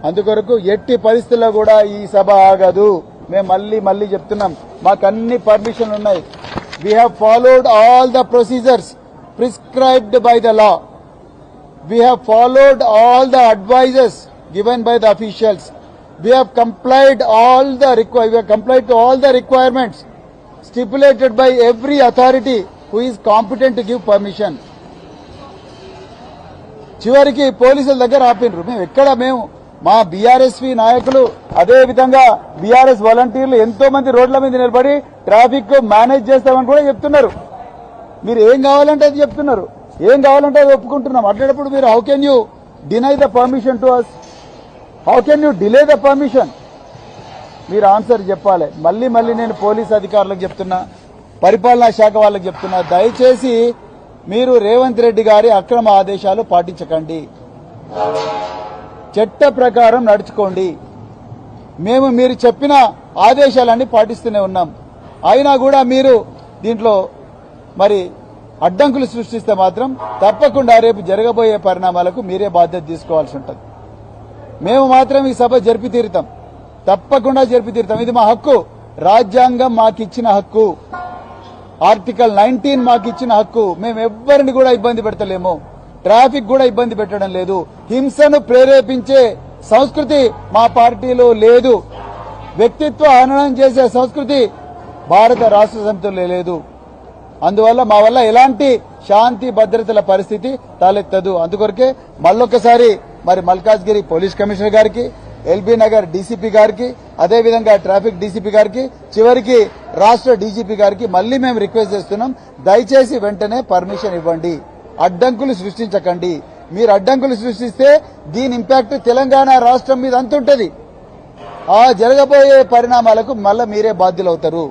అందుకొరకు ఎట్టి పరిస్థితుల్లో కూడా ఈ సభ ఆగదు. మేము మళ్ళీ చెప్తున్నాం, మాకు అన్ని పర్మిషన్లు ఉన్నాయి. We have followed all the procedures prescribed by the law. We have followed all the advises given by the officials. We have complied to all the requirements stipulated by every authority who is competent to give permission. చివరికి పోలీసుల దగ్గర ఆపినరు. మేము మా BRSP నాయకులు, అదే విధంగా BRS వాలంటీర్లు ఎంతో మంది రోడ్ల మీద నిలబడి ట్రాఫిక్ మేనేజ్ చేస్తామని కూడా చెప్తున్నారు. మీరు ఏం కావాలంటే అది చెప్తున్నారు, ఏం కావాలంటే అది ఒప్పుకుంటున్నాం. అట్లాంటప్పుడు మీరు how can you deny the permission to us? How can you delay the permission? మీరు ఆన్సర్ చెప్పాలి. మళ్ళీ నేను పోలీస్ అధికారులకు చెప్తున్నా, పరిపాలనా శాఖ వాళ్ళకి చెప్తున్నా, దయచేసి మీరు రేవంత్ రెడ్డి గారి అక్రమ ఆదేశాలు పాటించకండి, చట్ట ప్రకారం నడుచుకోండి. మేము మీరు చెప్పిన ఆదేశాలన్నీ పాటిస్తూనే ఉన్నాం. అయినా కూడా మీరు దీంట్లో మరి అడ్డంకులు సృష్టిస్తే మాత్రం తప్పకుండా రేపు జరగబోయే పరిణామాలకు మీరే బాధ్యత తీసుకోవాల్సి ఉంటుంది. మేము మాత్రం ఈ సభ జరిపి తీరుతాం, తప్పకుండా జరిపి తీరుతాం. ఇది మా హక్కు, రాజ్యాంగం మాకిచ్చిన హక్కు, ఆర్టికల్ 19 మాకిచ్చిన హక్కు. మేము ఎవ్వరిని కూడా ఇబ్బంది పెడతలేము, ట్రాఫిక్ కూడా ఇబ్బంది పెట్టడం లేదు. హింసను ప్రేరేపించే సంస్కృతి మా పార్టీలో లేదు. వ్యక్తిత్వ హననం చేసే సంస్కృతి భారత రాష్ట్ర సమితిలో లేదు. అందువల్ల మా వల్ల ఎలాంటి శాంతి భద్రతల పరిస్థితి తలెత్తదు. అందుకొరకే మళ్ళొకసారి మరి మల్కాజ్గిరి పోలీస్ కమిషనర్ గారికి, ఎల్బీ నగర్ డీసీపీ గారికి, అదేవిధంగా ట్రాఫిక్ డీసీపీ గారికి, చివరికి రాష్ట్ర డీజీపీ గారికి మళ్లీ మేము రిక్వెస్ట్ చేస్తున్నాం, దయచేసి వెంటనే పర్మిషన్ ఇవ్వండి, అడ్డంకులు సృష్టించకండి. మీరు అడ్డంకులు సృష్టిస్తే దీని ఇంపాక్ట్ తెలంగాణ రాష్ట్రం మీద అంతుంటది. ఆ జరగబోయే పరిణామాలకు మళ్ళా మీరే బాధ్యులవుతారు.